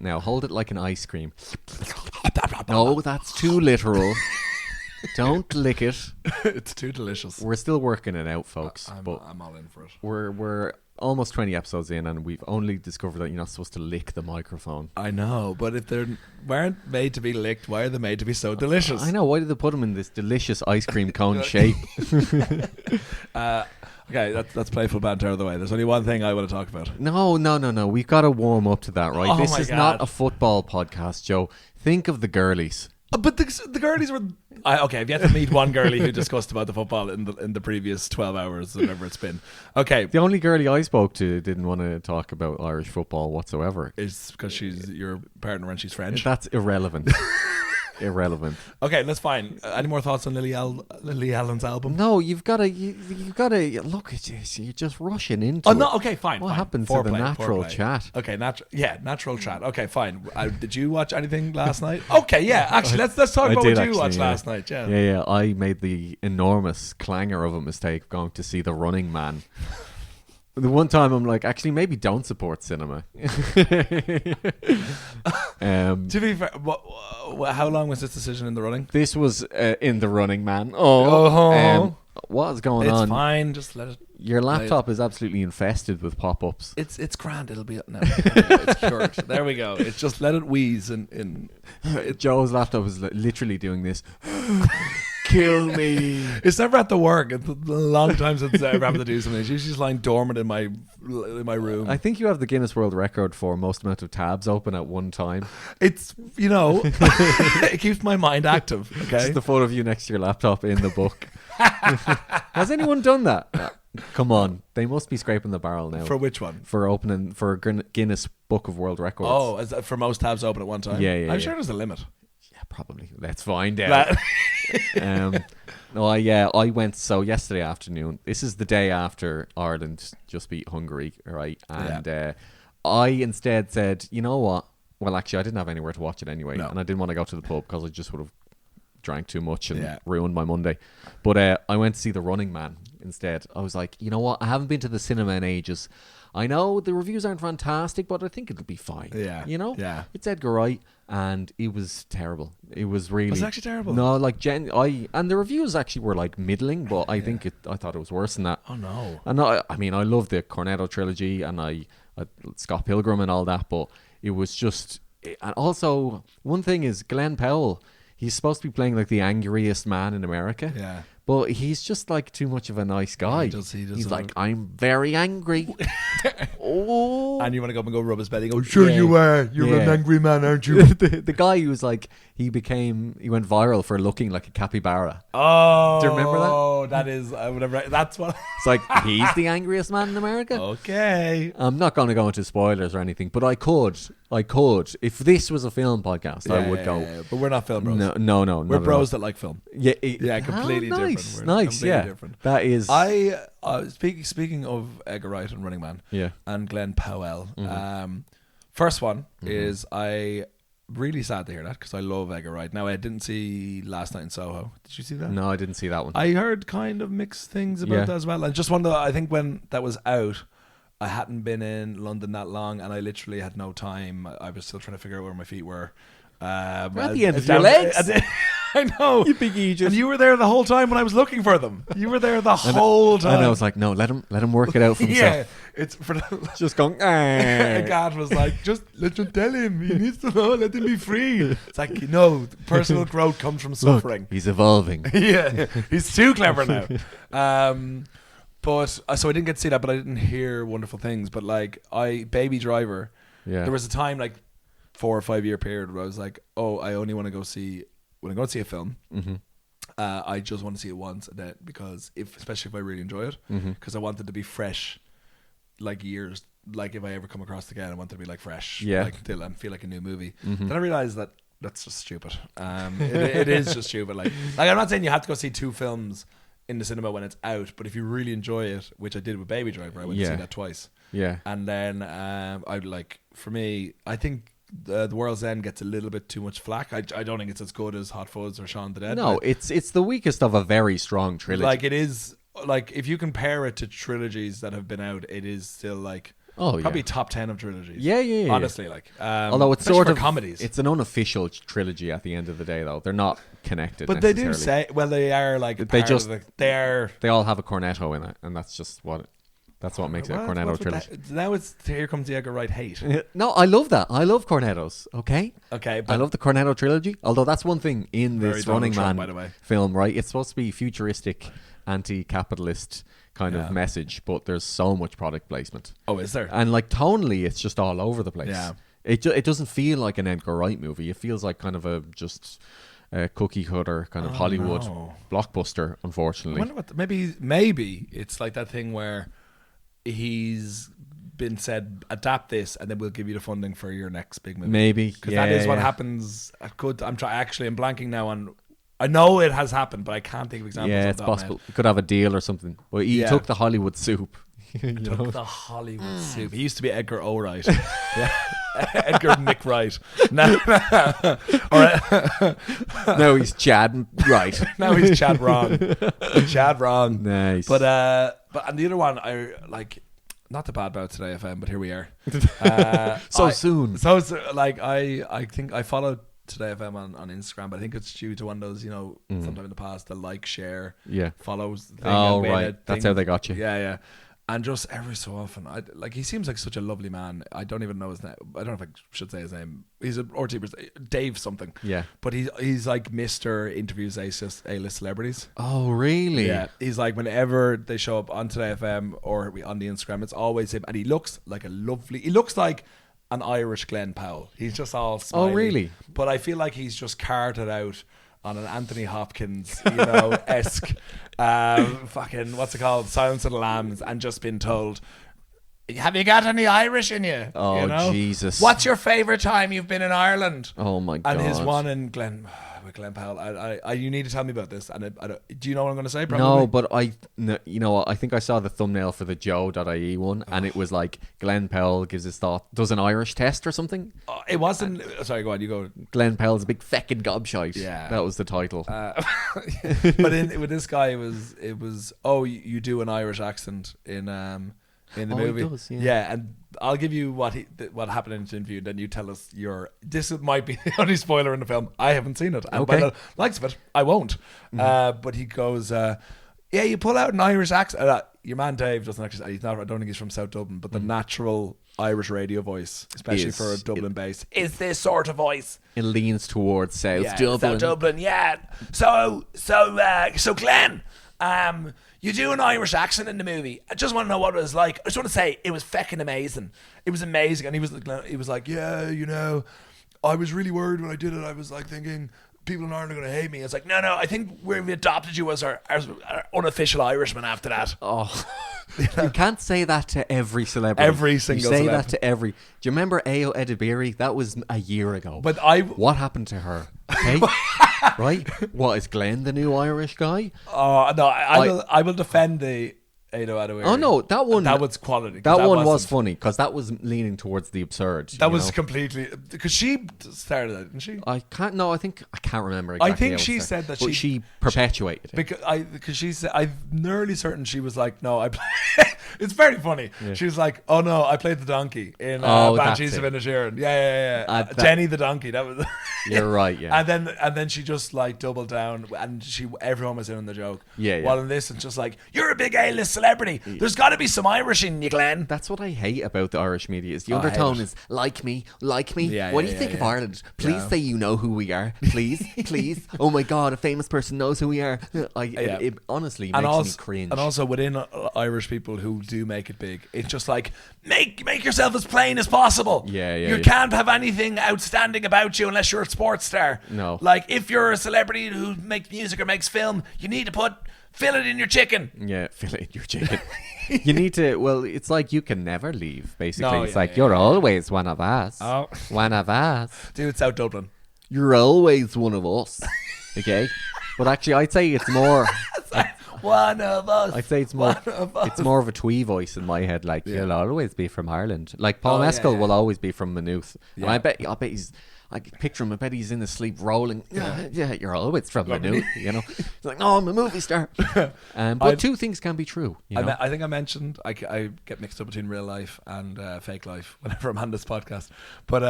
Now hold it like an ice cream. No, that's too literal. Don't lick it. It's too delicious. We're still working it out, folks. I'm all in for it. We're almost 20 episodes in, and we've only discovered that you're not supposed to lick the microphone. I know, but if they weren't made to be licked, why are they made to be so delicious? I know. Why did they put them in this delicious ice cream cone shape? Okay, that's playful banter out of the way. There's only one thing I want to talk about. No. We've got to warm up to that, right? Oh This my is God. not a football podcast, Joe. Think of the girlies. But the girlies were... okay, I've yet to meet one girlie who discussed about the football in the previous 12 hours, whatever it's been. Okay. The only girlie I spoke to didn't want to talk about Irish football whatsoever. Is because she's your partner and she's French? That's irrelevant. Irrelevant. Okay, that's fine. Any more thoughts on Lily Allen's album? No, you've got to look at this. You're just rushing into Oh it. no, okay, fine. What fine. happened to the natural chat? Okay, natural chat. Okay, fine. Did you watch anything last night? Okay, yeah. Actually, let's talk about what you watched last night. Yeah. Yeah. I made the enormous clanger of a mistake going to see The Running Man. The one time I'm like, actually, maybe don't support cinema. To be fair, how long was this decision in the running? This was in The Running Man. What is going on? It's fine. Just let it. Your laptop is absolutely infested with pop-ups. It's grand. It'll be no. It's short. There we go. It's just let it wheeze in. Joe's laptop is literally doing this. Kill me. It's never at the work. It's a long time since I ever having to do something. It's usually just lying dormant in my room. I think you have the Guinness World Record for most amount of tabs open at one time. It's it keeps my mind active. Okay, it's the photo of you next to your laptop in the book. Has anyone done that? Come on, they must be scraping the barrel now. For which one? For opening for Guinness Book of World Records. Oh, is that for most tabs open at one time? Yeah. I'm sure there's a limit. Yeah, probably. Let's find out. I went yesterday afternoon. This is the day after Ireland just beat Hungary, right? And I instead said, you know what? Well, actually, I didn't have anywhere to watch it anyway, and I didn't want to go to the pub because I just would have drank too much and ruined my Monday. But I went to see The Running Man instead. I was like, you know what? I haven't been to the cinema in ages. I know the reviews aren't fantastic, but I think it'll be fine. Yeah. Yeah. It's Edgar Wright, and it was terrible. It was really... Was it actually terrible? No, and the reviews actually were like middling, but I thought it was worse than that. Oh no. And I love the Cornetto trilogy and I Scott Pilgrim and all that, but it was just... And also, one thing is Glenn Powell, he's supposed to be playing like the angriest man in America. Yeah. But he's just like too much of a nice guy. He does he's like, I'm very angry. Oh. And you want to go up and go rub his belly and go, sure you are. You're an angry man, aren't you? the guy who was like, he went viral for looking like a capybara. Oh. Do you remember that? Oh, that is, whatever. That's what. It's like, he's the angriest man in America. Okay. I'm not going to go into spoilers or anything, but I could. If this was a film podcast, I would go. Yeah. But we're not film bros. No. We're bros that like film. Yeah, completely different. Nice, yeah. Different. That is. Speaking of Edgar Wright and Running Man, and Glenn Powell. Mm-hmm. First one is I really sad to hear that because I love Edgar Wright. Now I didn't see Last Night in Soho. Did you see that? No, I didn't see that one. I heard kind of mixed things about that as well. And just wonder, I think when that was out, I hadn't been in London that long, and I literally had no time. I was still trying to figure out where my feet were. At the end of your legs. I know. You big Egypt. And you were there the whole time when I was looking for them. You were there the whole time. And I was like, no, let him work it out for himself. Yeah, it's for just going. God was like, just let him tell him. He needs to know. Let him be free. It's like, personal growth comes from suffering. Look, he's evolving. Yeah, he's too clever now. But so I didn't get to see that, but I didn't hear wonderful things. But like, Baby Driver. Yeah. There was a time like 4 or 5 year period where I was like, I only want to go see. When I go to see a film, I just want to see it once, and then especially if I really enjoy it, because I want it to be fresh, like years. Like if I ever come across it again, I want it to be like fresh, like till I feel like a new movie. Then I realized that that's just stupid. It is just stupid. Like I'm not saying you have to go see 2 films in the cinema when it's out, but if you really enjoy it, which I did with Baby Driver, I went to see that twice. Yeah, and then for me, I think. The World's End gets a little bit too much flack. I don't think it's as good as Hot Fuzz or Shaun the Dead. No, it's the weakest of a very strong trilogy. Like it is, like if you compare it to trilogies that have been out, it is still like Probably top 10 of trilogies. Yeah. Honestly, like, although it's sort of comedies, it's an unofficial trilogy at the end of the day, though. They're not connected. But they do say, well, they are like they all have a cornetto in it, and that's what makes it a cornetto trilogy. Now it's here comes the Edgar Wright hate. No, I love that. I love cornettos. Okay. But I love the Cornetto trilogy. Although that's one thing in this Running Man by the way. film, right? It's supposed to be futuristic, anti-capitalist kind of message, but there's so much product placement. Oh, is there? And like tonally, it's just all over the place. Yeah. It doesn't feel like an Edgar Wright movie. It feels like kind of a cookie cutter kind of Hollywood blockbuster. Unfortunately, I wonder what maybe it's like that thing where he's been said adapt this and then we'll give you the funding for your next big movie. Maybe because that is what happens. I'm blanking now on. I know it has happened, but I can't think of examples. Yeah, it's possible. He could have a deal or something. But he took the Hollywood soup. The Hollywood soup. He used to be Edgar O'Wright. Edgar Nick Wright. No, he's Chad Right. Now he's Chad Wrong. Chad Wrong. Nice. But and the other one, I like. Not the bad about Today FM, but here we are. Soon. So like I think I followed Today FM on Instagram, but I think it's due to one of those, sometime in the past, the like, share, follows thing. Oh, right. That's how they got you. Yeah. And just every so often, he seems like such a lovely man. I don't even know his name. I don't know if I should say his name. He's a Dave something. Yeah. But he's like Mr. Interviews A-list celebrities. Oh, really? Yeah. He's like, whenever they show up on Today FM or on the Instagram, it's always him. And he looks like he looks like an Irish Glenn Powell. He's just all smiley. Oh, really? But I feel like he's just carted out on an Anthony Hopkins, esque, fucking, what's it called? Silence of the Lambs, and just been told, have you got any Irish in you? Oh, Jesus. What's your favourite time you've been in Ireland? Oh, my God. And his one in Glenn Powell. You need to tell me about this. And do you know what I'm going to say? Probably? No, but I think I saw the thumbnail for the Joe.ie one, and it was like Glenn Powell gives his thought, does an Irish test or something. It wasn't. Sorry, go on. You go. Glenn Powell's a big feckin' gobshite. Yeah, that was the title. But with this guy, it was. Oh, you do an Irish accent in the movie. He does, yeah, and I'll give you what happened in the interview, and then you tell us this might be the only spoiler in the film. I haven't seen it, and by the likes of it, I won't. But he goes, you pull out an Irish accent. Your man Dave doesn't actually. He's not. I don't think he's from South Dublin, but the natural Irish radio voice, especially for a Dublin base, is this sort of voice. It leans towards South Dublin. South Dublin, yeah. So Glenn, you do an Irish accent in the movie. I just want to know what it was like. I just want to say it was feckin' amazing. It was amazing. And he was like, yeah, I was really worried when I did it. I was like thinking people in Ireland are going to hate me. It's like, no, I think we adopted you as our unofficial Irishman after that. Oh, you can't say that to every celebrity. Every single You say that to every. Do you remember Ayo Edibiri? That was a year ago. But what happened to her? Okay? Right? What, is Glenn the new Irish guy? Oh, no, I will defend the Ayo Edibiri. Oh, no, that was quality. That one was funny, because that was leaning towards the absurd. That was completely... Because she started that, didn't she? I can't remember exactly. I think she said that she perpetuated it. Because she said... I'm nearly certain she was like, no, I it's very funny. Yeah. She was like, oh no, I played the donkey in Banshees of Inisherin. Yeah. Jenny the donkey. That was... You're right, yeah. And then she just like doubled down, and everyone was in on the joke. Yeah. While in this, it's just like, you're a big A-list celebrity. There's got to be some Irish in you, Glenn. That's what I hate about the Irish media. Is the undertone is like me. Yeah, what do you think of Ireland? Please say you know who we are. Please. Oh my God, a famous person knows who we are. It honestly makes me cringe. And also within Irish people who do make it big, it's just like make yourself as plain as possible. You can't have anything outstanding about you unless you're a sports star. No. Like if you're a celebrity who makes music or makes film, you need to fill it in your chicken. Yeah, fill it in your chicken. You need to, well, it's like you can never leave, basically. You're always one of us. Oh. One of us. Dude, South Dublin. You're always one of us. Okay? But actually, I'd say it's more... One of us. I'd say it's more of a twee voice in my head. Like, you'll always be from Ireland. Like, Paul Mescal will always be from Maynooth. And I bet I can picture him. I bet he's in his sleep rolling. Yeah, you're always from Maynooth, you know. He's like, no, I'm a movie star. But two things can be true. You know? I think I mentioned I get mixed up between real life and fake life whenever I'm on this podcast. But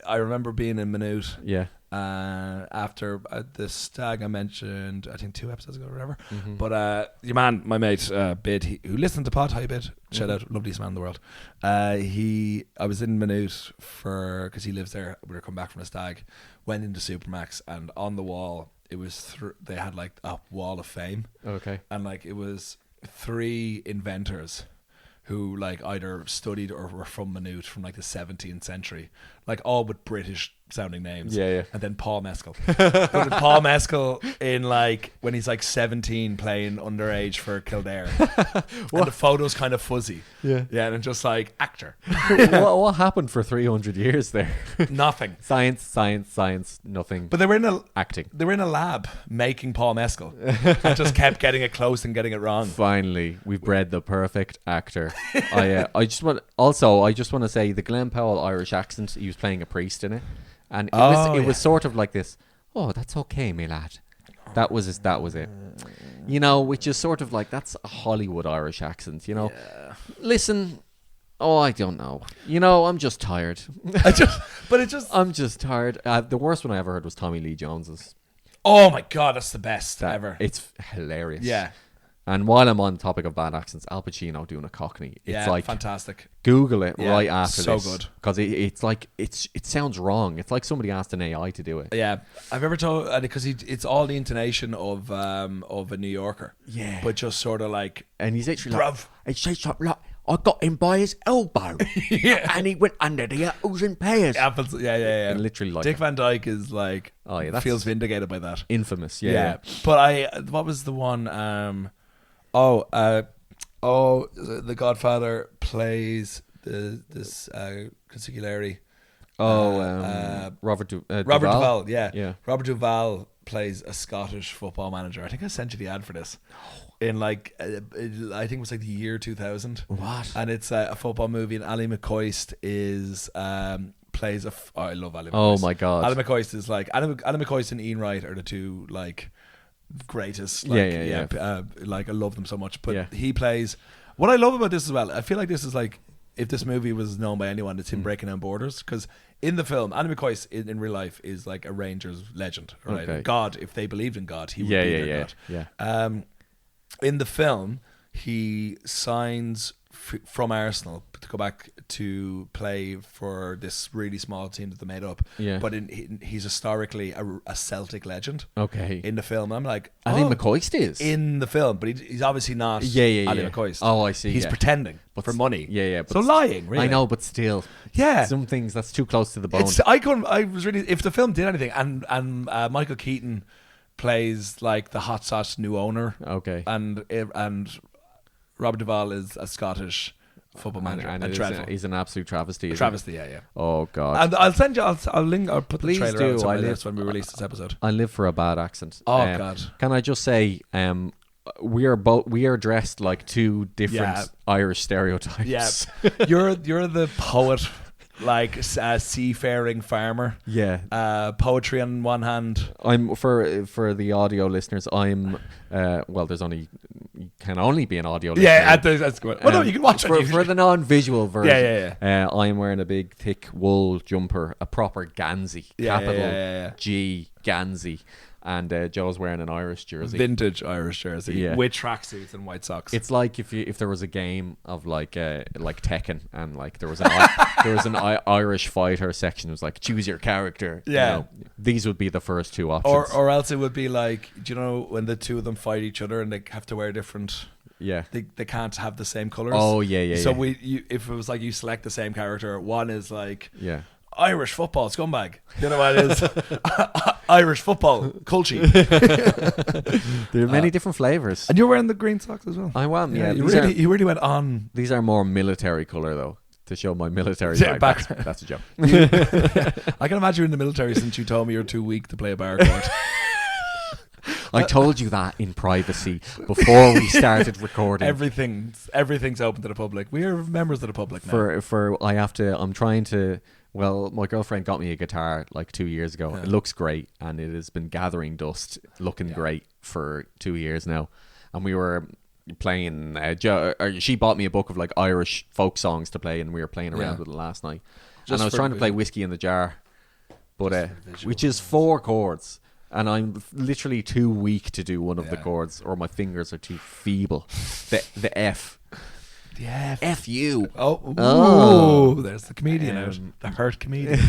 I remember being in Maynooth. Yeah. After the stag I mentioned, I think 2 episodes ago or whatever. But your man, my mate Bid, who listened to Pod, hi Bid, shout out, loveliest man in the world. I was in Maynooth because he lives there. We were coming back from a stag, went into Supermax, and on the wall it was they had like a wall of fame. Okay. And like it was 3 inventors who like either studied or were from Maynooth from like the 17th century, like all with British sounding names. Yeah. And then Paul Mescal. Paul Mescal in like when he's like 17 playing underage for Kildare. And the photo's kind of fuzzy. Yeah. And just like actor. what happened for 300 years there? Nothing. Science, nothing. But they were in acting. They were in a lab making Paul Mescal and just kept getting it close and getting it wrong. Finally, we've bred the perfect actor. I just want to say the Glenn Powell Irish accent. He was playing a priest in it. And it was sort of like this, oh, that's okay, me lad. That was it. You know, which is sort of like, that's a Hollywood Irish accent, you know. Yeah. Listen, I don't know. You know, I'm just tired. I'm just tired. The worst one I ever heard was Tommy Lee Jones's. Oh my God, that's the best ever. It's hilarious. Yeah. And while I'm on the topic of bad accents, Al Pacino doing a Cockney. It's like fantastic. Google it right after this. So good. Because it's like it sounds wrong. It's like somebody asked an AI to do it. Yeah, I've ever told because it's all the intonation of a New Yorker. Yeah, but just sort of like, and he's actually bruv. He says something like, I got him by his elbow, and he went under the apples and pears. Yeah. And literally like Dick Van Dyke is like, that feels vindicated by that. Infamous. Yeah. But what was the one? The Godfather plays this consigliere. Robert Duvall. Duvall, yeah. Robert Duvall plays a Scottish football manager. I think I sent you the ad for this. In like, I think it was like the year 2000. What? And it's a football movie, and Ali McCoist plays I love Ali McCoist. Oh my God. Ali McCoist is like, Ali McCoist and Ian Wright are the two like greatest. Like, like I love them so much. But he plays. What I love about this as well, I feel like this is like, if this movie was known by anyone, it's him breaking down borders. Because in the film, Andy McCoy in real life is like a Rangers legend, right? Okay. God, if they believed in God, he would be their God. Yeah. In the film, he signs from Arsenal to go back to play for this really small team that they made up. Yeah. But he's historically a Celtic legend. Okay. In the film, I'm like, Ali McCoist is in the film, but he's obviously not. Ali McCoist. Oh, I see. He's pretending for money. Yeah. But so lying. Really. I know, but still. Yeah. Some things that's too close to the bone. I was really, if the film did anything, and Michael Keaton plays like the hot sauce new owner. Okay. And Robert Duvall is a Scottish football manager, and he's an absolute travesty. Yeah. Oh God! And I'll send you. I'll link. I'll put the Please trailer do. out when we release this episode. I live for a bad accent. Oh God! Can I just say, we are dressed like two different Irish stereotypes. Yeah, you're the poet. Like a seafaring farmer. Yeah. Poetry on one hand. I'm for the audio listeners. I'm there's only, you can only be an audio listener. Yeah, that's good. Well, no, you can watch it for the non-visual version. Yeah. I'm wearing a big thick wool jumper, a proper Gansey, capital G Gansey. And Joe's wearing an Irish jersey, vintage Irish jersey, with tracksuits and white socks. It's like if there was a game of like Tekken, and like there was an Irish fighter section. It was like choose your character. Yeah, you know, these would be the first two options. Or else it would be like, do you know when the two of them fight each other and they have to wear different. Yeah, they can't have the same colors. Oh yeah. So if it was like you select the same character, one is like Irish football scumbag. You know what it is? Irish football culture. There are many different flavors. And you're wearing the green socks as well. I am. Yeah, you really went on. These are more military color though, to show my military back. That's a joke. I can imagine you're in the military since you told me you're too weak to play a bar court. I told you that in privacy before we started recording. Everything's open to the public. We are members of the public now. I'm trying to, Well, my girlfriend got me a guitar like 2 years ago. Yeah. It looks great, and it has been gathering dust, looking great for 2 years now. And we were playing. She bought me a book of like Irish folk songs to play, and we were playing around with it last night. And I was trying to play Whiskey in the Jar, but which is 4 chords. And I'm literally too weak to do one of the chords, or my fingers are too feeble. The F. The F. F you. Oh, there's the comedian out. The hurt comedian.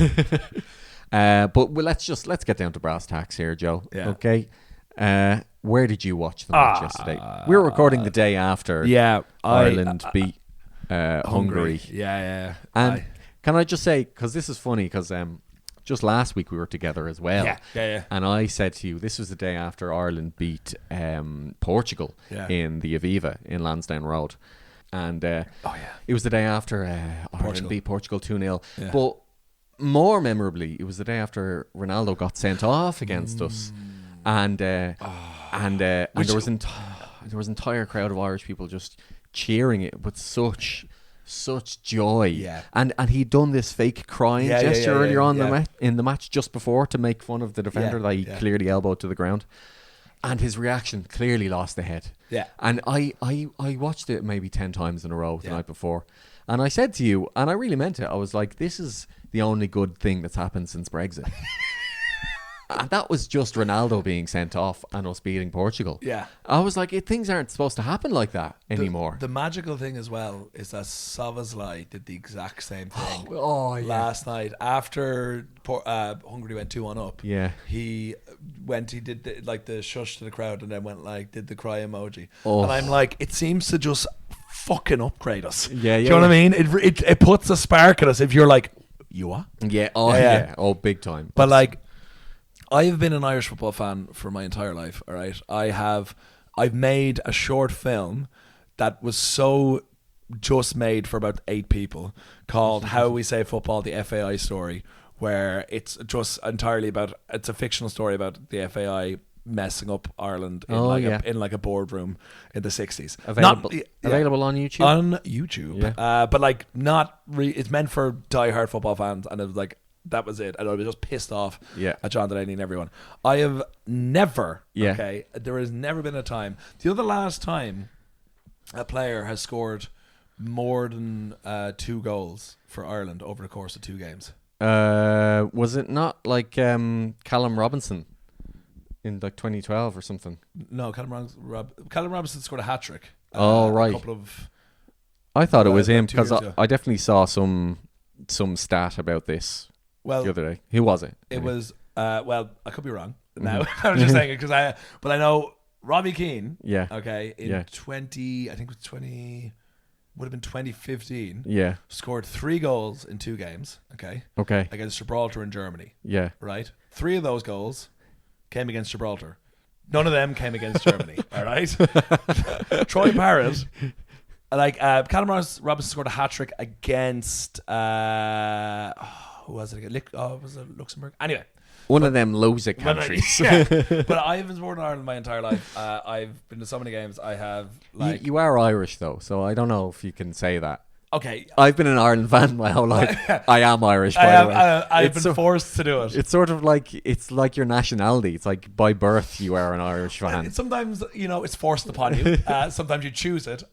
But let's get down to brass tacks here, Joe. Yeah. Okay. Where did you watch the match yesterday? We were recording the day after Ireland beat Hungary. Yeah. And can I just say, because this is funny, because just last week we were together as well. Yeah. And I said to you, this was the day after Ireland beat Portugal in the Aviva in Lansdowne Road. And it was the day after Ireland beat Portugal 2-0. Yeah. But more memorably, it was the day after Ronaldo got sent off against us. And there was entire crowd of Irish people just cheering it with such joy. Yeah. And he'd done this fake crying gesture earlier on in the match just before to make fun of the defender that he clearly elbowed to the ground. And his reaction clearly lost the head. Yeah. And I watched it maybe 10 times in a row the night before. And I said to you, and I really meant it, I was like, this is the only good thing that's happened since Brexit. And that was just Ronaldo being sent off and us beating Portugal. Yeah. I was like, things aren't supposed to happen like that anymore. The magical thing as well is that Szoboszlai did the exact same thing last night. After Hungary went 2-1 up, he did the shush to the crowd and then did the cry emoji. And I'm like, it seems to just fucking upgrade us. Yeah. Do you know what I mean? It puts a spark in us if you're like, you are? Yeah. Oh, big time. But like, I have been an Irish football fan for my entire life. All right, I've made a short film that was just made for about 8 people called "How We Say Football: The FAI Story," where it's just entirely it's a fictional story about the FAI messing up Ireland in like a boardroom in the 60s. Available on YouTube. On YouTube, but like it's meant for die-hard football fans, and it was like. That was it. And I was just pissed off at John Delaney and everyone. I have never, there has never been a time. The other last time a player has scored more than 2 goals for Ireland over the course of 2 games. Was it not like Callum Robinson in like 2012 or something? No, Callum Robinson scored a hat-trick. Right. A couple of... I thought it was him because I definitely saw some stat about this. Well, the other day, who was it? It was I could be wrong. Now I was just saying it but I know Robbie Keane. Yeah. Okay. In 20, I think it was 20, would have been 2015. Yeah. Scored 3 goals in 2 games. Okay. Against Gibraltar and Germany. Yeah. Right. 3 of those goals came against Gibraltar. None of them came against Germany. All right. Troy Parrott. Callum Robinson scored a hat-trick against who was it again? Was it Luxembourg? Anyway, one of them loser countries. But I have been born in Ireland my entire life. I've been to so many games. I have you are Irish though, so I don't know if you can say that. Okay, I've been an Ireland fan my whole life. I am Irish, by the way. I've been forced to do it. It's sort of like your nationality. It's like by birth you are an Irish fan. Sometimes it's forced upon you. Sometimes you choose it.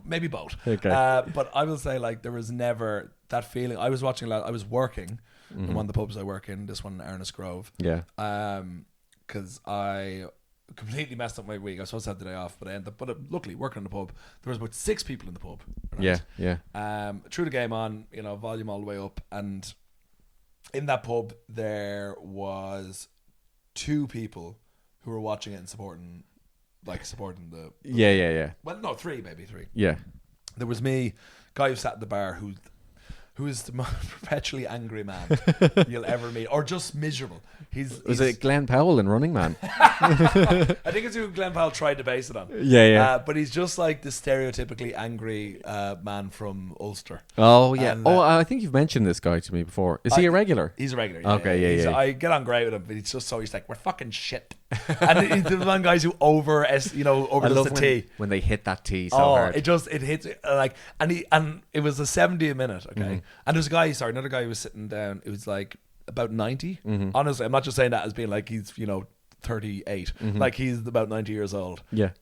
Maybe both. Okay. But I will say there was never that feeling. I was watching. I was working in one of the pubs I work in. This one in Ernest Grove. Yeah. Because I completely messed up my week. I was supposed to have the day off, but I ended up. But luckily, working in the pub, there was about 6 people in the pub. Right? Yeah. Threw the game on, volume all the way up, and in that pub there was 2 people who were watching it and supporting the. Yeah. Well, no, 3 maybe 3. Yeah. There was me, guy who sat at the bar who is the most perpetually angry man you'll ever meet, or just miserable. Was it Glenn Powell in Running Man? I think it's who Glenn Powell tried to base it on. Yeah. But he's just like the stereotypically angry man from Ulster. Oh yeah. And, I think you've mentioned this guy to me before. Is he a regular? He's a regular. Okay, yeah. I get on great with him, but he's like, we're fucking shit. And the one guys who overdoes the tee. When they hit that tee so hard. It hits like, and it was a 70th minute, okay? And there's another guy who was sitting down, it was like about 90. Honestly, I'm not just saying that as being like he's, 38. Like he's about 90 years old. Yeah.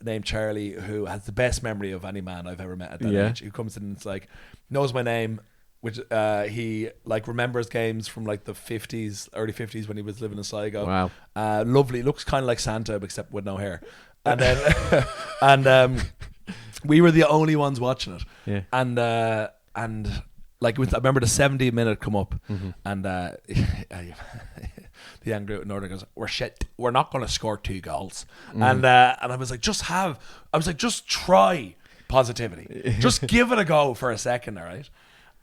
Named Charlie, who has the best memory of any man I've ever met at that age. Who comes in and it's like, knows my name, which he like remembers games from like the 50s, early 50s when he was living in Sligo. Wow. Lovely. Looks kind of like Santa except with no hair. And then we were the only ones watching it. Yeah. And like I remember the 70th minute come up and the angry Northern goes, "We're shit. We're not going to score 2 goals." And I was like, just try positivity. Just give it a go for a second, all right?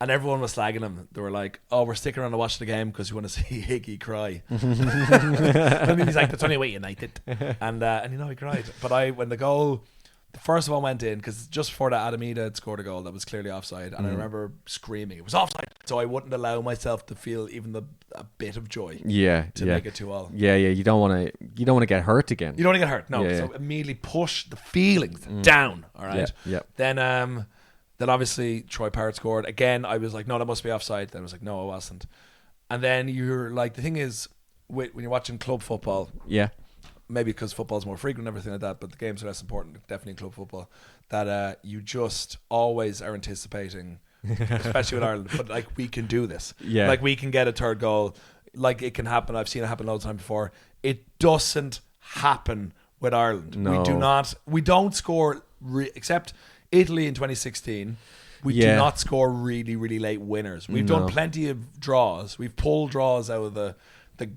And everyone was slagging him. They were like, "Oh, we're sticking around to watch the game because we want to see Higgy cry." And he's like, "That's only way United." And he cried. But when the goal, the first one went in, because just before that, Adamida had scored a goal that was clearly offside, and I remember screaming it was offside, so I wouldn't allow myself to feel even a bit of joy. To make it 2-2. Yeah. You don't want to get hurt again. You don't want to get hurt. No. So immediately push the feelings down. All right. Yeah. Then obviously Troy Parrott scored again. I was like, no, that must be offside. Then I was like, no, it wasn't. And then you're like, the thing is, when you're watching club football, maybe because football's more frequent and everything like that, but the games are less important, definitely in club football, that you just always are anticipating, especially with Ireland, but like, we can do this. Yeah. Like, we can get a third goal. Like, it can happen. I've seen it happen loads of times before. It doesn't happen with Ireland. No. We don't score, except Italy in 2016. We do not score really, really late winners. We've done plenty of draws. We've pulled draws out of the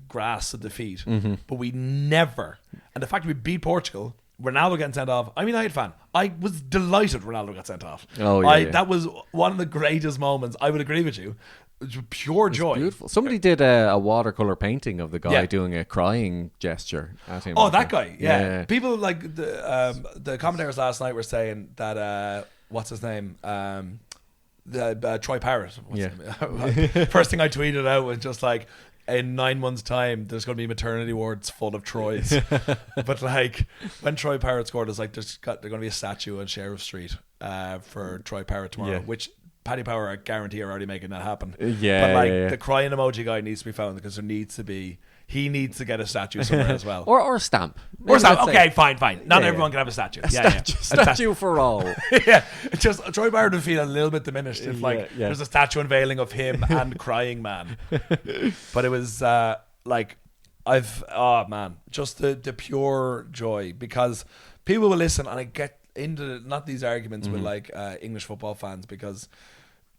grass of defeat, but we never. And the fact we beat Portugal, Ronaldo getting sent off. I'm a United fan. I was delighted Ronaldo got sent off. That was one of the greatest moments. I would agree with you. It was pure joy. Beautiful. Somebody did a watercolor painting of the guy doing a crying gesture at him. Oh, that guy. Yeah. People like the commentators last night were saying that what's his name? Troy Parrott. First thing I tweeted out was just like, in 9 months' time, there's going to be maternity wards full of Troys. But like, when Troy Parrott scored, it's like there's going to be a statue on Sheriff Street for Troy Parrott tomorrow, which Paddy Power, I guarantee, are already making that happen. The crying emoji guy needs to be found, because he needs to get a statue somewhere as well. or a stamp. Okay, fine. Not everyone can have a statue. Statue for all. It's just Troy Parrott would feel a little bit diminished if there's a statue unveiling of him and Crying Man. But it was just the pure joy, because people will listen, and I get into not these arguments with like English football fans, because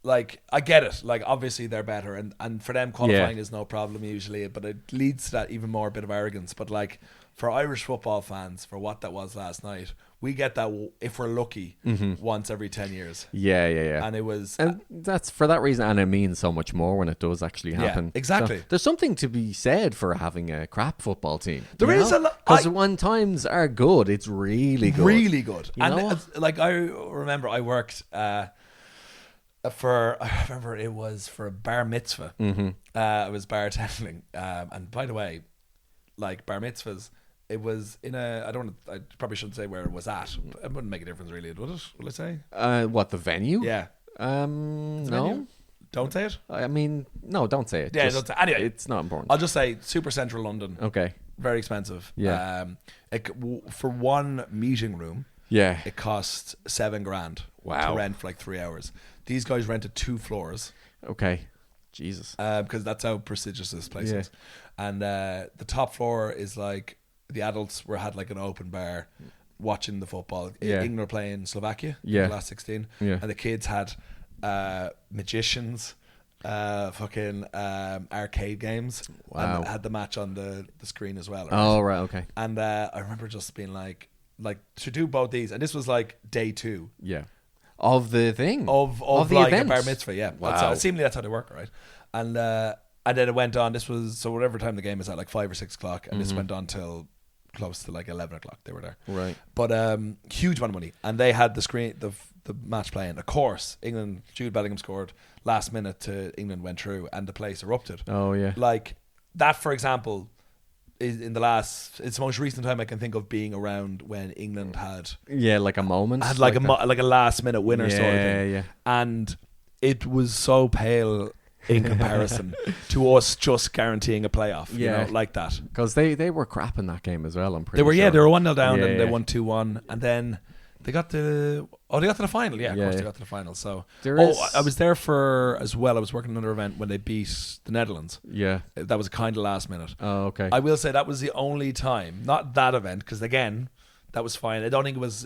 like, I get it, like, obviously they're better, and for them qualifying is no problem usually, but it leads to that even more bit of arrogance. But like, for Irish football fans, for what that was last night, we get that, if we're lucky, once every 10 years. Yeah. And it was, and that's for that reason, and it means so much more when it does actually happen. Yeah, exactly. So there's something to be said for having a crap football team. There is a lot, because when times are good, it's really good. Really good. Like, I remember I worked I remember it was for a bar mitzvah. I was bartending, and by the way, like, bar mitzvahs, it was in I probably shouldn't say where it was at. It wouldn't make a difference really, would it? Will I say? What, the venue? Yeah. No. Venue? Don't say it. I mean, no, don't say it. Yeah, don't say. Anyway, it's not important. I'll just say super central London. Okay. Very expensive. Yeah. For one meeting room. Yeah. It cost $7,000. Wow. To rent for like 3 hours. These guys rented 2 floors. Okay. Jesus. Because that's how prestigious this place is. And the top floor is like, the adults had like an open bar watching the football. England were playing Slovakia in the last 16. And the kids had magicians, fucking arcade games. Wow. And had the match on the screen as well. Right? Oh, right, okay. And I remember just being like to do both these, and this was like day 2. Yeah. Of the thing. Of the like event. A bar mitzvah, yeah. Wow. Seemingly that's how they work, right? And then it went on. This was, so whatever time the game is at, like 5 or 6 o'clock, and this went on till close to like 11 o'clock. They were there, right? But huge amount of money, and they had the screen, the match playing. Of course, England, Jude Bellingham scored last minute to England went through, and the place erupted. Oh yeah, like that, for example. in the last. It's the most recent time I can think of being around when England had like a moment, had like a last minute winner sort of thing. Yeah. And it was so pale in comparison to us just guaranteeing a playoff, you know, like that. Because they were crap in that game as well. I'm pretty they were sure. they were 1-0 down and they won 2-1, and then they got to the final. Yeah, of course they got to the final. So I was there for as well. I was working another event when they beat the Netherlands. Yeah, that was kind of last minute. Oh, okay. I will say that was the only time, not that event, because again, that was fine. I don't think it was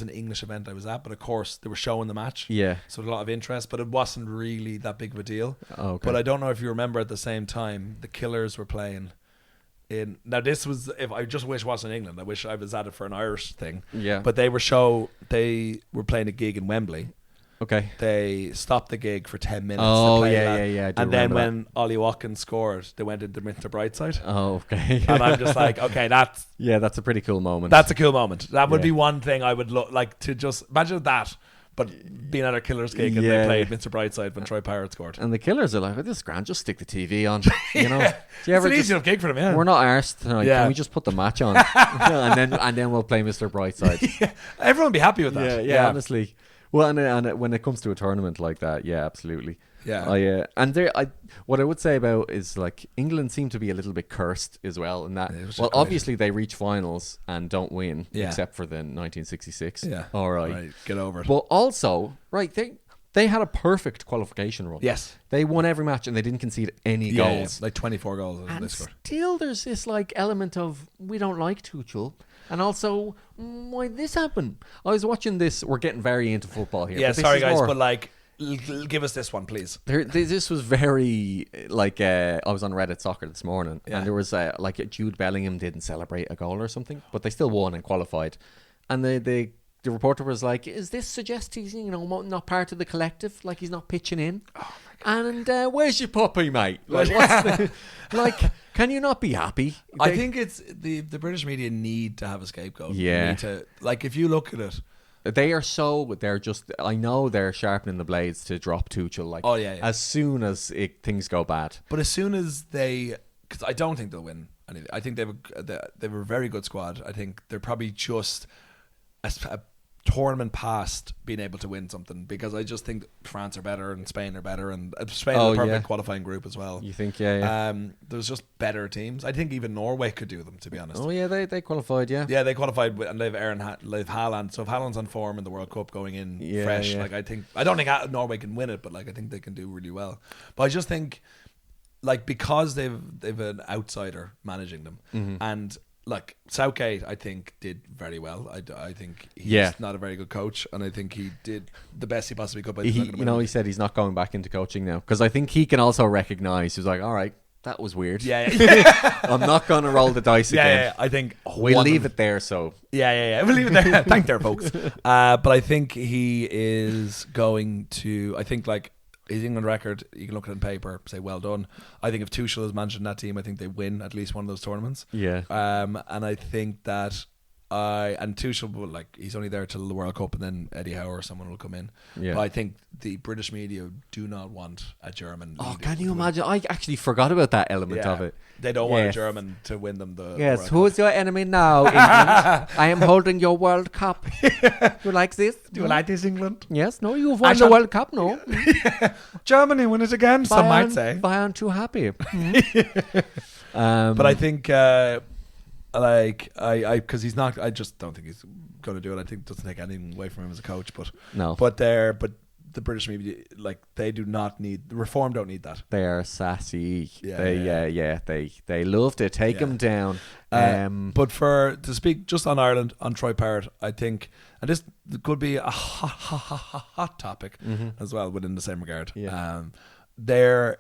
an English event I was at, but of course they were showing the match. Yeah. So a lot of interest, but it wasn't really that big of a deal. Oh, okay. But I don't know if you remember at the same time the Killers were playing now this was, if I just wish it wasn't England. I wish I was at it for an Irish thing. Yeah. But they were playing a gig in Wembley. Okay. They stopped the gig for 10 minutes. Oh, yeah. And then when Ollie Watkins scored, they went into Mr. Brightside. Oh, okay. And I'm just like, okay, that's a pretty cool moment. That's a cool moment. That would be one thing I would like to just imagine that. But being at a Killers gig and they played Mr. Brightside when Troy Parrott scored. And the Killers are like, this is grand, just stick the TV on. You know? It's an easy enough gig for them, yeah. We're not arsed tonight. Can we just put the match on? and then we'll play Mr. Brightside. Everyone would be happy with that. Yeah, honestly. Well, and when it comes to a tournament like that, absolutely. Yeah. What I would say about is like England seem to be a little bit cursed as well in that. Obviously they reach finals and don't win except for the 1966. Yeah. All right. Get over it. But also, they had a perfect qualification run. Yes. They won every match and they didn't concede any goals. Like 24 goals. And still there's this like element of we don't like Tuchel. And also, why this happened? I was watching this. We're getting very into football here. Yeah, sorry guys, but like, give us this one, please. This was very like I was on Reddit Soccer this morning, and there was like Jude Bellingham didn't celebrate a goal or something, but they still won and qualified. And the reporter was like, "Is this suggest he's not part of the collective? Like he's not pitching in?" Oh my God. And where's your puppy, mate? Like, can you not be happy? I think it's the British media need to have a scapegoat. Yeah. Need to, like, if you look at it. I know they're sharpening the blades to drop Tuchel. Like, as soon as things go bad. But as soon as because I don't think they'll win anything. I think they have a very good squad. I think they're probably just a tournament past being able to win something, because I just think France are better and Spain are better, and Spain are the perfect qualifying group as well. You think, there's just better teams. I think even Norway could do them, to be honest. Oh yeah, they qualified, yeah, they qualified, and they've Haaland. So if Haaland's on form in the World Cup going in fresh, like I don't think Norway can win it, but like I think they can do really well. But I just think, like, because they've an outsider managing them, and like Southgate, I think did very well. I think he's not a very good coach, and I think he did the best he possibly could. He said he's not going back into coaching now, because I think he can also recognize, he's like, all right, that was weird. I'm not going to roll the dice again. I think we'll leave it there. So we'll leave it there. Thank there, folks. But I think he is going to. I think like his England record, you can look at it on paper, say well done. I think if Tuchel is managing that team, I think they win at least one of those tournaments. Yeah. And I think that and Tuchel will, like, he's only there till the World Cup, and then Eddie Howe or someone will come in. Yeah. But I think the British media do not want a German. Oh, can you imagine? I actually forgot about that element of it. They don't want a German to win them the Yes, the who is your enemy now, England? I am holding your World Cup. You like this? Do you like this, England? Yes, no, you've won the World Cup, no? Germany win it again, some might say. Why aren't you happy? But I think because he's not, I just don't think he's going to do it. I think it doesn't take anything away from him as a coach, but the British media, like, they do not need reform. Don't need that. They are sassy. They love to take him down. But to speak just on Ireland, on Troy Parrott, I think, and this could be a hot topic as well within the same regard. They're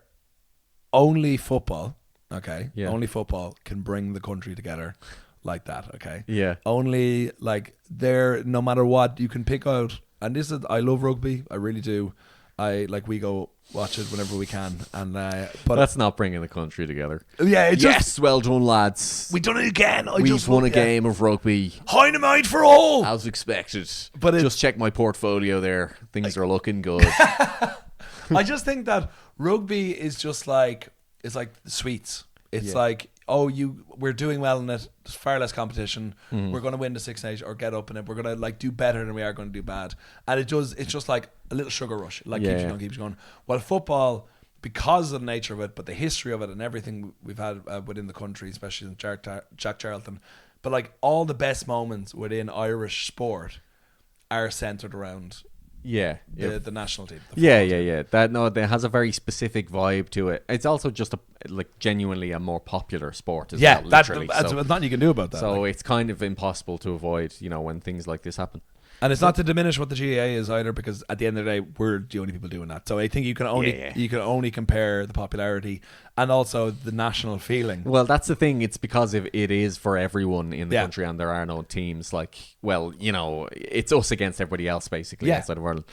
only football. Okay. Yeah. Only football can bring the country together like that. Okay. Yeah. Only, like, no matter what, you can pick out. And this is, I love rugby. I really do. We go watch it whenever we can. And but that's not bringing the country together. Yeah. Yes. Well done, lads. We done it again. We've won a game of rugby. Dynamite for all. As expected. But just check my portfolio there. Things are looking good. I just think that rugby is just like, it's like sweets. It's like, we're doing well in it. There's far less competition. We're going to win the Six Nations or get up in it. We're going to like do better than we are going to do bad. And it's just like a little sugar rush. Like keeps you going. While football, because of the nature of it, but the history of it and everything we've had within the country, especially in Jack Charlton, but like all the best moments within Irish sport are centered around the national team. That has a very specific vibe to it. It's also just genuinely a more popular sport as well. That's nothing you can do about that. So it's kind of impossible to avoid, when things like this happen. And it's not to diminish what the GAA is either, because at the end of the day, we're the only people doing that. So I think you can only compare the popularity and also the national feeling. Well, that's the thing. It's because it is for everyone in the country, and there are no teams it's us against everybody else basically outside of Ireland.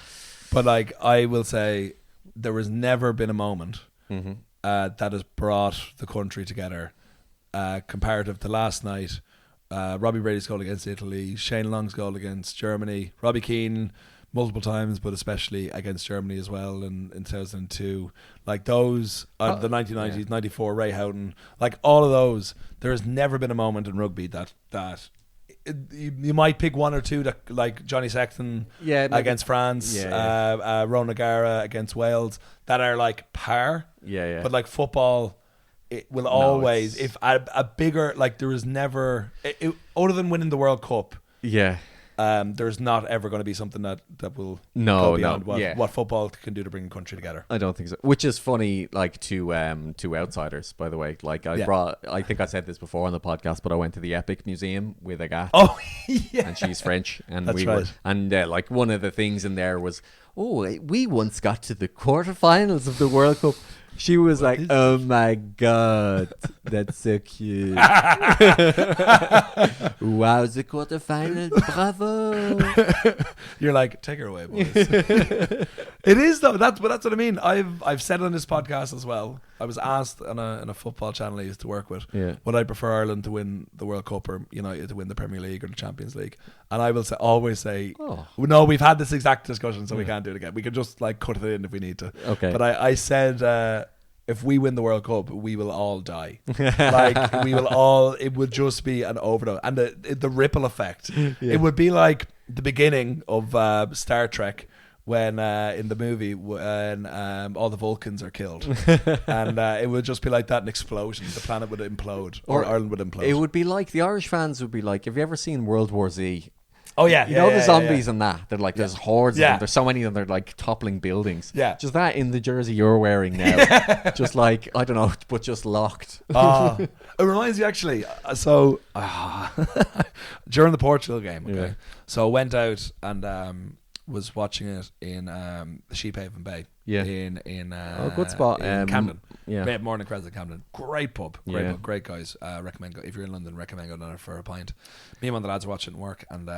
But I will say, there has never been a moment that has brought the country together comparative to last night. Robbie Brady's goal against Italy, Shane Long's goal against Germany, Robbie Keane multiple times, but especially against Germany as well in 2002. Like those, the 1990s, 94, Ray Houghton, like all of those. There has never been a moment in rugby that you might pick one or two, that like Johnny Sexton against France, Ron O'Gara against Wales, that are like par. But like football, it will always, if a bigger, like there is never, other than winning the World Cup, there's not ever going to be something that will go beyond what football can do to bring a country together. I don't think so. Which is funny, like to outsiders, by the way. Like I think I said this before on the podcast, but I went to the Epic Museum with Agathe. Oh, yeah. And she's French, and That's right. like one of the things in there was, we once got to the quarterfinals of the World Cup. She was like, "Oh my god, that's so cute! Wow, the quarterfinals, bravo!" You're like, take her away, boys. It is though. That's what I mean. I've said on this podcast as well. I was asked on a football channel I used to work with, would I prefer Ireland to win the World Cup or United to win the Premier League or the Champions League? And I will always say, no, we've had this exact discussion, so we can't do it again. We can just like cut it in if we need to. Okay. But I said, if we win the World Cup, we will all die. Like we will all. It would just be an overdose, and the ripple effect. It would be like the beginning of Star Trek when in the movie when all the Vulcans are killed, and it would just be like that, an explosion. The planet would implode, or Ireland would implode. It would be like the Irish fans would be like, have you ever seen World War Z? Oh yeah, the zombies and that. They're like, there's hordes of them. There's so many of them. They're like toppling buildings. Yeah, just that in the jersey you're wearing now. Just like, I don't know, but just locked. It reminds me actually. So during the Portugal game, okay. So I went out and was watching it in Sheephaven Bay. Yeah. In good spot. In Camden. Yeah. Morning Crescent, Camden. Great pub. Great guys. Recommend if you're in London, recommend going down for a pint. Me and one of the lads were watching work, and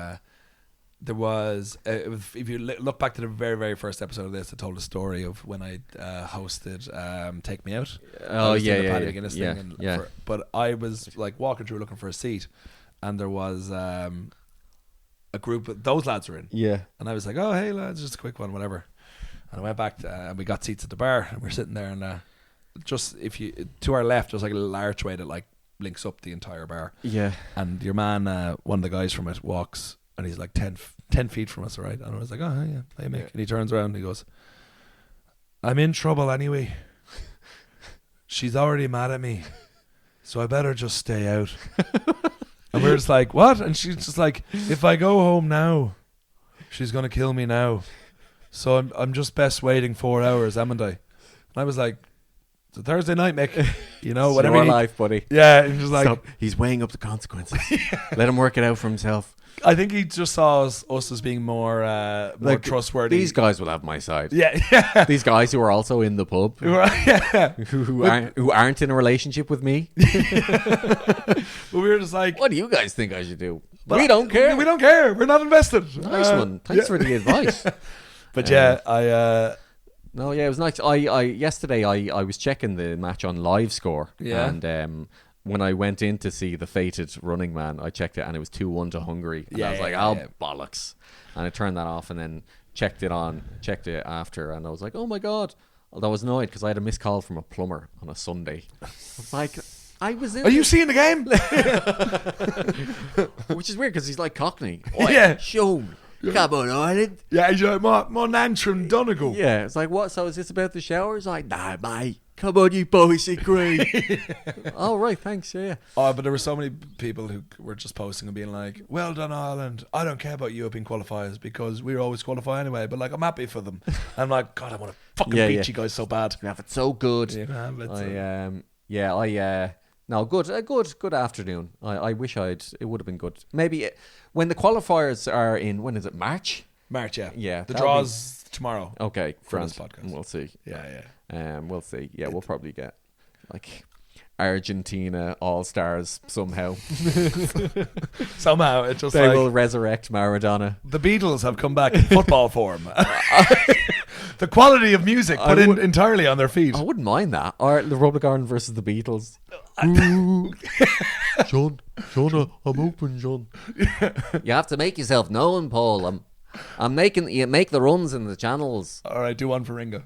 there was if you look back to the very, very first episode of this, I told a story of when I hosted Take Me Out. Oh Paddy yeah. McGuinness thing. But I was like walking through looking for a seat, and there was a group of those lads were in. Yeah. And I was like, oh hey lads, just a quick one, whatever. And I went back and we got seats at the bar, and we're sitting there, and just to our left there's like a little archway that like links up the entire bar. Yeah. And your man, one of the guys from it, walks, and he's like 10 feet from us, right? And I was like, oh yeah, hey Mick. And he turns around and he goes, I'm in trouble anyway. She's already mad at me, so I better just stay out. And we're just like, what? And she's just like, if I go home now, she's gonna kill me now. So I'm just best waiting 4 hours, haven't I? And I was like, it's a Thursday night, Mick. It's whatever. Your life, buddy. Yeah, and just like, stop. He's weighing up the consequences. Let him work it out for himself. I think he just saw us as being more like, trustworthy. These guys will have my side. Yeah. These guys who are also in the pub, who aren't in a relationship with me. But we were just like, what do you guys think I should do? We don't care. We don't care. We're not invested. Nice one. Thanks for the advice. But it was nice. Yesterday I was checking the match on Live Score, and when I went in to see the fated Running Man, I checked it and it was 2-1 to Hungary, and I was like, bollocks, and I turned that off and then checked it after, and I was like, oh my god. I was annoyed because I had a missed call from a plumber on a Sunday. I was like, I was in. Are you seeing the game? Which is weird because he's like Cockney. Yeah. Sean, come on, Ireland. Yeah, he's like, my nan's from Donegal. Yeah, it's like, what? So is this about the shower? It's like, nah, mate. Come on, you boys, agree. Oh, right, thanks, yeah. Oh, but there were so many people who were just posting and being like, well done, Ireland. I don't care about European qualifiers because we always qualify anyway, but like, I'm happy for them. I'm like, God, I want to fucking beat you guys so bad. You have it so good. No, good afternoon. I wish it would have been good. Maybe when the qualifiers are in, when is it, March? March, yeah. Yeah. The draw's tomorrow. Okay, for France. this podcast. We'll see. Yeah. We'll see. Yeah, we'll probably get like Argentina All-Stars somehow. Somehow it's just they will resurrect Maradona. The Beatles have come back in football form. The quality of music put entirely on their feet. I wouldn't mind that. Or the Republic of Ireland versus the Beatles. John, I'm open, John. You have to make yourself known, Paul. I'm making you make the runs in the channels. All right, do one for Ringo.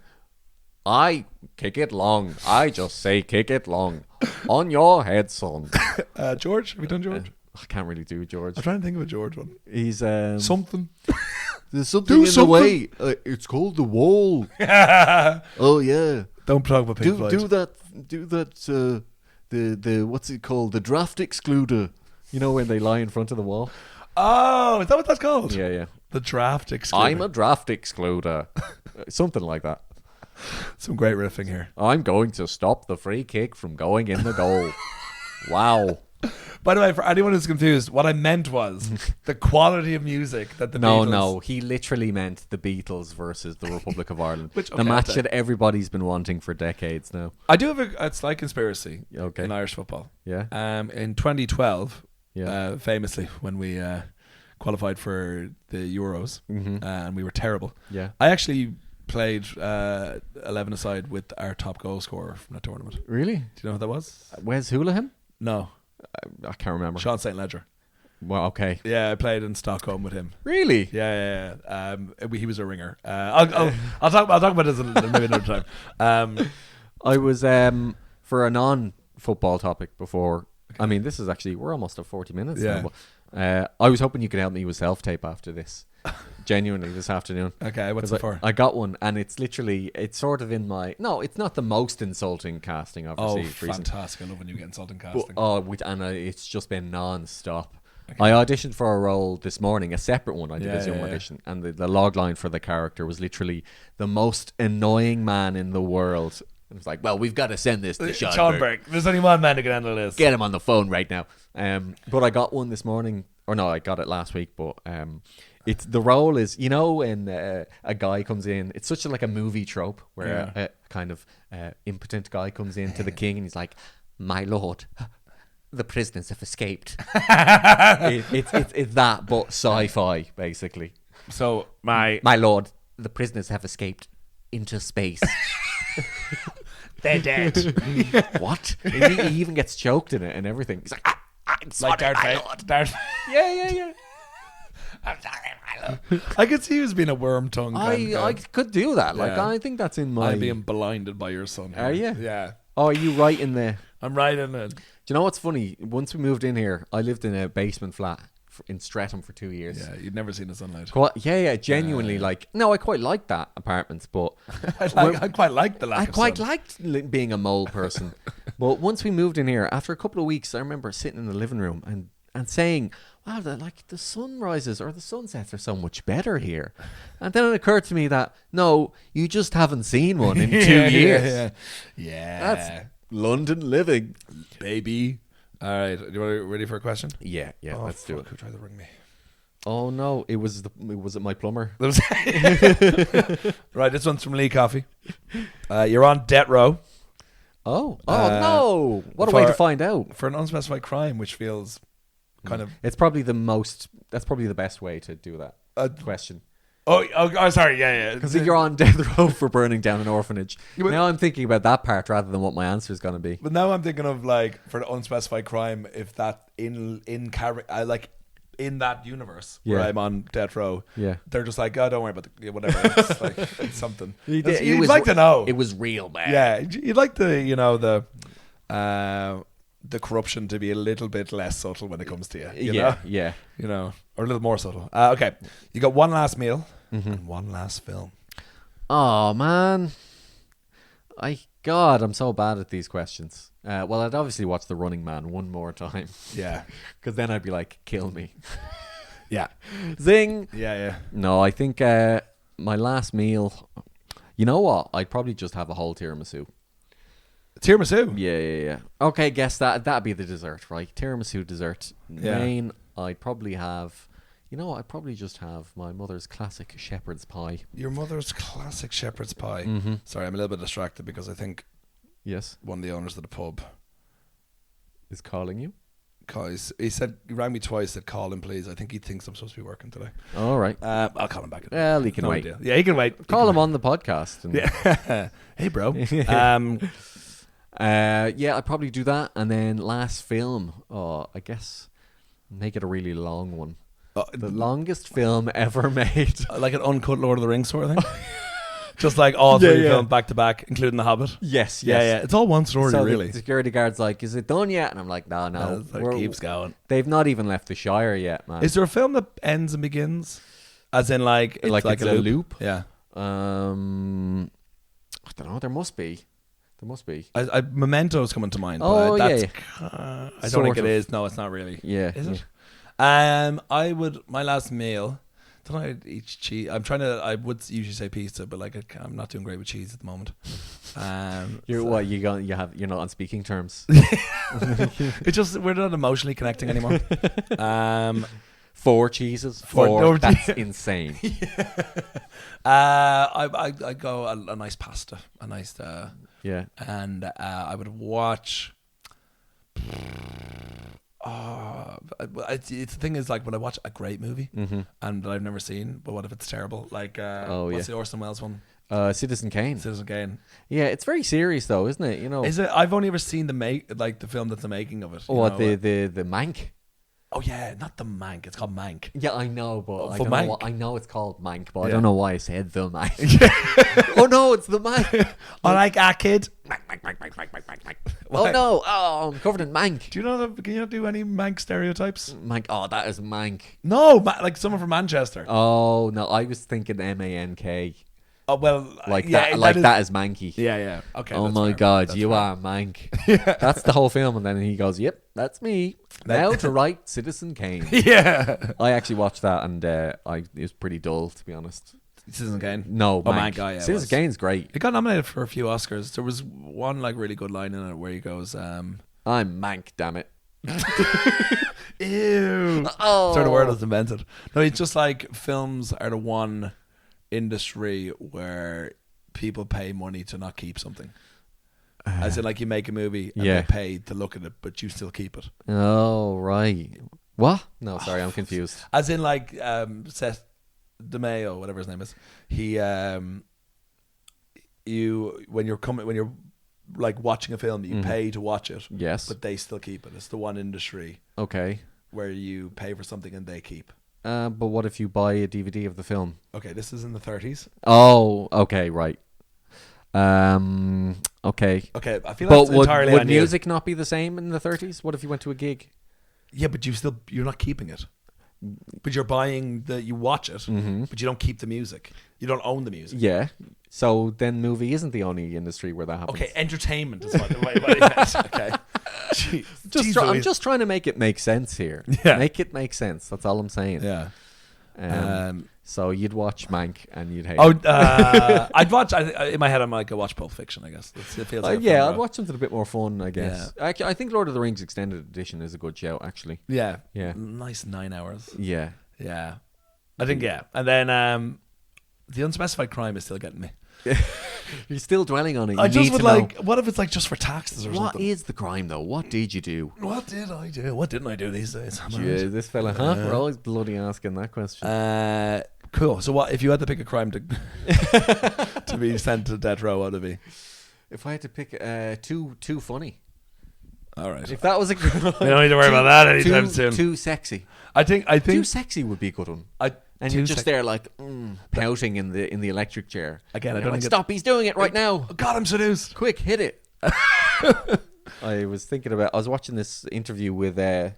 I kick it long. I just say kick it long. On your head, son. George, have you done George? I can't really do George. I'm trying to think of a George one. He's something. There's something in the way. It's called the wall. Oh yeah. Don't talk about Pink Floyd. Do that. The what's it called? The draft excluder. You know when they lie in front of the wall. Oh, is that what that's called? Yeah. The draft excluder. I'm a draft excluder. Something like that. Some great riffing here. I'm going to stop the free kick from going in the goal. Wow. By the way, for anyone who's confused, what I meant was the quality of music that the Beatles... No, he literally meant the Beatles versus the Republic of Ireland. Which, the match that everybody's been wanting for decades now. I do have a slight conspiracy in Irish football. Yeah. In 2012, famously, when we qualified for the Euros, and we were terrible. Yeah. I actually played 11-a-side with our top goal scorer from that tournament. Really? Do you know who that was? Wes Houlihan? No. I can't remember. Sean St. Ledger. Well, okay. Yeah, I played in Stockholm with him. Really? Yeah. He was a ringer. I'll talk about this maybe another time. I was for a non-football topic before. I mean, this is actually we're almost at 40 minutes. Yeah. Now, but, I was hoping you could help me with self-tape after this. Genuinely, this afternoon. Okay, what's it for? I got one, and it's sort of in my... No, it's not the most insulting casting I've received. Oh, fantastic. I love when you get insulting casting. It's just been non-stop. Okay. I auditioned for a role this morning, a separate one. I did a Zoom audition, and the log line for the character was literally the most annoying man in the world. And it was like, well, we've got to send this to Sean Berg. There's only one man who can handle this. Get him on the phone right now. But I got one this morning. Or no, I got it last week, but it's the role is, you know, when a guy comes in, it's such like a movie trope where a kind of impotent guy comes in to the king and he's like, my lord, the prisoners have escaped. It's that, but sci-fi, basically. So, my lord, the prisoners have escaped into space. They're dead. What? He even gets choked in it and everything. He's like, I'm sorry, like my lord. Yeah. I'm sorry, my lord. I could see you as being a worm tongue. I could do that. Like, I think that's in my... I'm being blinded by your son. Are you? Yeah. Oh, are you right in the... I'm right in it. Do you know what's funny? Once we moved in here, I lived in a basement flat in Streatham for 2 years. Yeah, you'd never seen the sunlight. Genuinely, no, I quite liked that apartment, but... I quite liked the lack of sun. I quite liked being a mole person. But once we moved in here, after a couple of weeks, I remember sitting in the living room and saying, wow, the sunrises or the sunsets are so much better here. And then it occurred to me that, no, you just haven't seen one in 2 years. Yeah. That's London living. Baby. All right, you ready for a question? Yeah, let's do it. Who tried to ring me? Oh no, it was my plumber. Right, this one's from Lee Coffey. You're on death row. Oh no! What a way to find out. For an unspecified crime, which feels kind of... It's probably that's probably the best way to do that question. Oh, sorry, yeah. Because you're on death row for burning down an orphanage. Now I'm thinking about that part rather than what my answer is going to be. But now I'm thinking of, like, for the unspecified crime, if that in that universe where I'm on death row, they're just like, oh, don't worry about whatever. It's like, it's something. You'd like to know. It was real, man. Yeah, you'd like the the corruption to be a little bit less subtle when it comes to you. Yeah. You know, or a little more subtle. Okay, you got one last meal and one last film. Oh man, I'm so bad at these questions. Well, I'd obviously watch The Running Man one more time. Yeah, because then I'd be like, kill me. Yeah, zing. Yeah. No, I think my last meal. You know what? I'd probably just have a whole tiramisu. Tiramisu. Yeah. Okay, guess that'd be the dessert, right? Tiramisu dessert. Yeah. Main, I'd probably have. You know what? I'd probably just have my mother's classic shepherd's pie. Your mother's classic shepherd's pie. Mm-hmm. Sorry, I'm a little bit distracted because I think yes, one of the owners of the pub is calling you. He rang me twice. Said, "Call him, please." I think he thinks I'm supposed to be working today. All right. I'll call him back. Well, he can wait. Idea. Yeah, he can wait. Call him on the podcast. And yeah. Hey, bro. Yeah, I'd probably do that. And then last film. Oh, I guess make it a really long one. The longest film ever made. Like an uncut Lord of the Rings sort of thing. Just like all three films back to back, including The Hobbit. Yes. Yeah. It's all one story, so really. The security guard's like, "Is it done yet?" And I'm like, "No. It keeps going. They've not even left the Shire yet, man." Is there a film that ends and begins? As in, like it's like a loop? Yeah. I don't know. There must be. Memento's coming to mind. Oh, I don't think it is. No, it's not really. Yeah. Is it? I would my last meal. Don't know. Eat cheese. I would usually say pizza, but like I'm not doing great with cheese at the moment. You're not on speaking terms. It's just we're not emotionally connecting anymore. 4 cheeses. That's insane. I go a nice pasta, a nice yeah, and I would watch. The thing is, like when I watch a great movie and that I've never seen, but what if it's terrible? Like, what's the Orson Welles one? Citizen Kane. Yeah, it's very serious though, isn't it? You know, is it? I've only ever seen the film that's the making of it. The Mank. Oh yeah, not the Mank. It's called Mank. Yeah, I know, but I know it's called Mank, but I don't know why I said the Mank. Oh no, it's the Mank. I like our kid. Mank. Oh no, I'm covered in Mank. Do you know can you not do any Mank stereotypes? Mank. Oh, that is Mank. No, like someone from Manchester. Oh no, I was thinking MANK. Oh well, that is Manky. Yeah. Okay. Oh my God, you are Mank. Yeah. That's the whole film, and then he goes, "Yep, that's me." Now to write Citizen Kane. Yeah. I actually watched that, and it was pretty dull, to be honest. Citizen Kane. No, Mank. Yeah, Citizen Kane's great. It got nominated for a few Oscars. There was one like really good line in it where he goes, "I'm Mank, damn it." Ew. Oh. Sort of word was invented. No, it's just like films are the one industry where people pay money to not keep something. As in, like, you make a movie and they pay to look at it, but you still keep it. Oh, right. What? No, sorry, I'm confused. As in, like, Seth DeMayo, whatever his name is, he, when you're like watching a film, you pay to watch it. Yes. But they still keep it. It's the one industry. Okay. Where you pay for something and they keep. But what if you buy a DVD of the film? Okay, this is in the 30s. Oh, okay, right. Okay. Okay, I feel like it's entirely would music not be the same in the 30s? What if you went to a gig? Yeah, but you're not keeping it. But you're buying you watch it, but you don't keep the music. You don't own the music. Yeah. So then movie isn't the only industry where that happens. Okay, entertainment is what it meant. Okay. I'm just trying to make it make sense here. Yeah. Make it make sense. That's all I'm saying. Yeah. So you'd watch Mank and you'd hate it. I'd watch, in my head I'm like, I watch Pulp Fiction, I guess. It feels like I'd watch something a bit more fun, I guess. Yeah. I think Lord of the Rings Extended Edition is a good show, actually. Yeah. Yeah. Nice 9 hours. Yeah. Yeah. I think, yeah. And then the unspecified crime is still getting me. You're still dwelling on it. I just would like, what if it's like just for taxes or something? What is the crime though? What did you do? What did I do? What didn't I do these days? Yeah, this fella, we're always bloody asking that question. Cool. So what if you had to pick a crime to to be sent to death row? What would it be? If I had to pick too funny. All right. If that was a crime, we don't need to worry about that anytime soon. Too sexy. I think too sexy would be a good one. And you're just there like pouting in the electric chair. Again, I don't like, stop! He's doing it right now. God, I'm seduced. Quick, hit it. I was watching this interview with what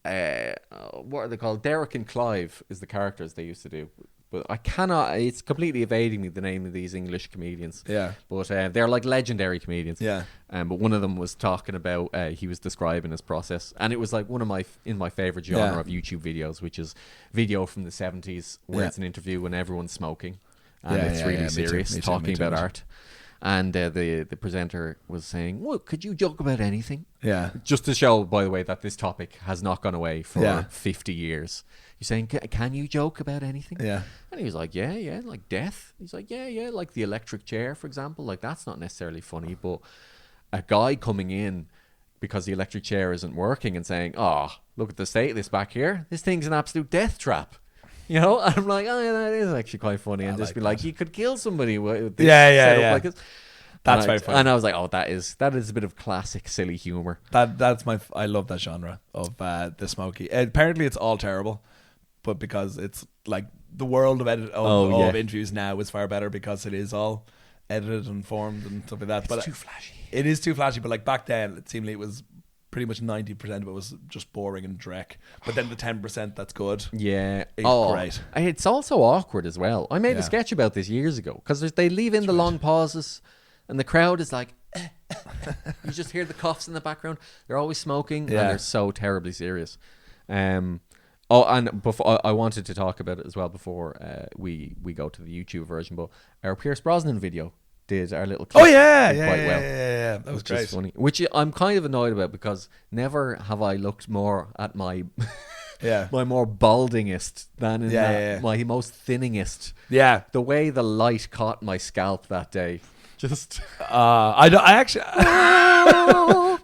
are they called? Derek and Clive is the characters they used to do. But I cannot, it's completely evading me the name of these English comedians. Yeah. But they're like legendary comedians. Yeah. But one of them was talking about, he was describing his process. And it was like one of my favorite genre of YouTube videos, which is video from the 70s where it's an interview and everyone's smoking. And it's really serious, talking about art. And the presenter was saying, well, could you joke about anything? Yeah. Just to show, by the way, that this topic has not gone away for 50 years. You're saying, can you joke about anything? Yeah. And he was like, yeah, like death. He's like, yeah, like the electric chair, for example. Like, that's not necessarily funny, but a guy coming in because the electric chair isn't working and saying, oh, look at the state of this back here. This thing's an absolute death trap. You know? And I'm like, oh, yeah, that is actually quite funny. And just be like, you could kill somebody with this setup like this. That's very funny. And I was like, oh, that is a bit of classic silly humor. I love that genre of the smoky. Apparently it's all terrible, but because it's like the world of interviews now is far better because it is all edited and formed and stuff like that. It's too flashy. It is too flashy, but like back then it seemed like it was pretty much 90% of it was just boring and dreck. But then the 10% that's good. Yeah. Is great. It's also awkward as well. I made a sketch about this years ago because they leave in the long pauses. And the crowd is like, you just hear the coughs in the background. They're always smoking, and they're so terribly serious. And before I wanted to talk about it as well before we go to the YouTube version. But our Pierce Brosnan video did our little clip. Oh yeah, quite well. Yeah. That was great. Funny, which I'm kind of annoyed about because never have I looked more at my my more baldingest than in my most thinningest. Yeah, the way the light caught my scalp that day. Just I actually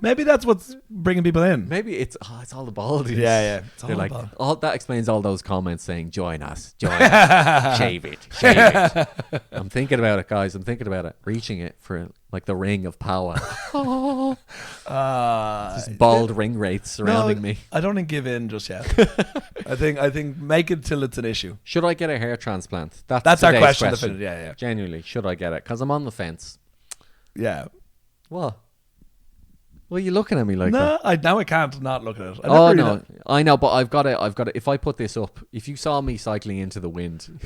maybe that's what's bringing people in. Maybe it's all the baldies. Yeah. It's They're like, that explains all those comments saying, join us, shave it. I'm thinking about it, guys. I'm thinking about it. Reaching it for like the ring of power. Just bald ring wraiths surrounding me. I don't think give in just yet. I think make it till it's an issue. Should I get a hair transplant? That's our question. Yeah. Genuinely, should I get it? Because I'm on the fence. Yeah. What? What are you looking at me like that? Now I can't not look at it. I know, but I've got it. If I put this up, if you saw me cycling into the wind,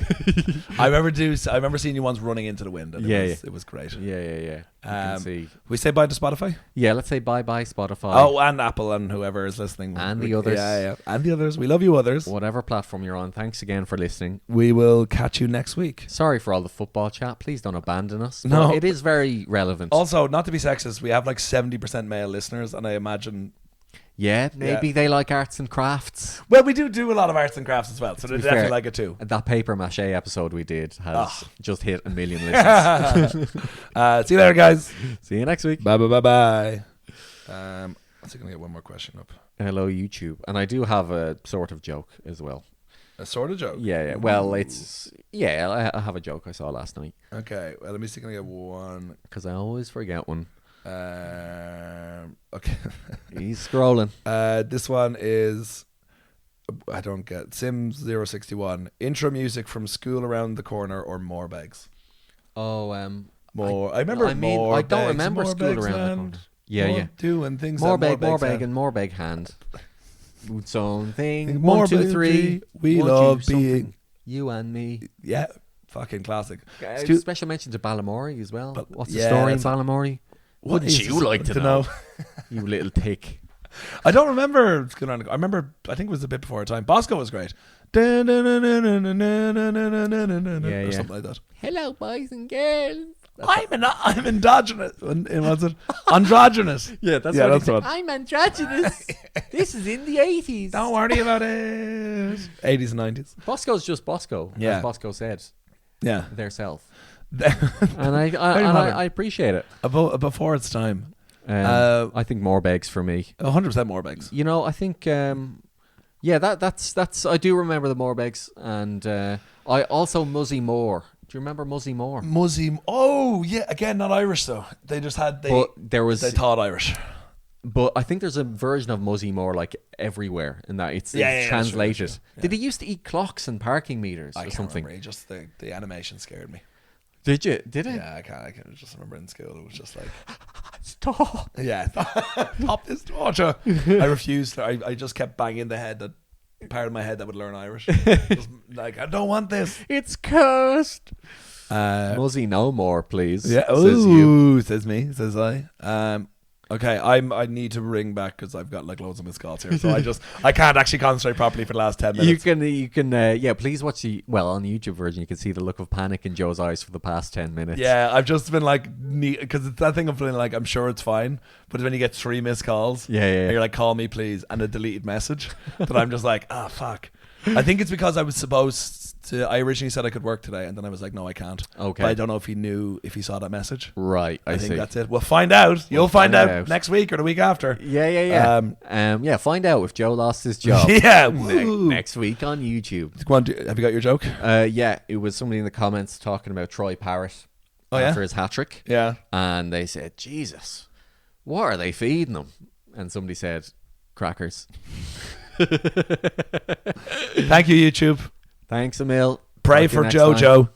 I remember seeing you once running into the wind. And it was great. Yeah. Can see. We say bye to Spotify. Yeah, let's say bye Spotify. Oh, and Apple and whoever is listening, and the others. Yeah, and the others. We love you, others. Whatever platform you're on, thanks again for listening. We will catch you next week. Sorry for all the football chat. Please don't abandon us. No, it is very relevant. Also, not to be sexist, we have like 70% male listeners, and I imagine. Yeah, maybe they like arts and crafts. Well, we do a lot of arts and crafts as well, so they definitely like it too. That paper mache episode we did has just hit 1 million listens. See you later, guys. See you next week. Bye. I think I'm gonna get one more question up. Hello, YouTube, and I do have a sort of joke as well. A sort of joke? Yeah. Well, I have a joke I saw last night. Okay. Well, let me see. Can I get one? Because I always forget one. Okay. He's scrolling. This one is, I don't get, Sims 061. Intro music from School Around the Corner or More Bags. Oh, more. I remember. I don't remember School Around the Corner. Yeah. Doing things. More bag, and more bag hand. Something. More 1, 2, 3. We love being you and me. Yeah. Fucking classic. Special mention to Balamory as well. What's the story in Balamory? Wouldn't you like to know? You little tick. I don't remember. I remember. I think it was a bit before our time. Bosco was great. Or something like that. Hello, boys and girls. I'm androgynous. What's it? Androgynous. Yeah, that's what I'm androgynous. This is in the 80s. Don't worry about it. 80s and 90s. Bosco's just Bosco. As Bosco said. Yeah. Their self. And I appreciate it. Before its time. I think more bags for me. 100% more bags. You know, I think that's I do remember the more bags, and I also Muzzy Moore. Do you remember Muzzy Moore? Oh yeah, again not Irish though. They thought Irish. But I think there's a version of Muzzy Moore like everywhere in that it's translated. Yeah. Did he used to eat clocks and parking meters or something? Remember. Just the animation scared me. Did it? Yeah, I can't just remember in school it was just like Stop. Yeah, stop this torture. I refused. I just kept banging the head that part of my head that would learn Irish. Just like, I don't want this. It's cursed. Muzzy, no more, please. Yeah. Says you. Says me. Says I. Okay, I need to ring back because I've got like loads of missed calls here, so I can't actually concentrate properly for the last 10 minutes. You can please watch on the YouTube version you can see the look of panic in Joe's eyes for the past 10 minutes. Yeah, I've just been like, because it's that thing of feeling like I'm sure it's fine, but when you get 3 missed calls, and you're like, call me please, and a deleted message, that I'm just like, fuck. I think it's because I was supposed to. I originally said I could work today, and then I was like, no, I can't. Okay. But I don't know if he saw that message. Right. I think that's it. We'll find out. You'll find out next week or the week after. Yeah. Find out if Joe lost his job. Next week on YouTube. Have you got your joke? It was somebody in the comments talking about Troy Parrott after his hat trick. Yeah. And they said, Jesus, what are they feeding him? And somebody said, crackers. Thank you, YouTube. Thanks, Emil. Pray for Jojo.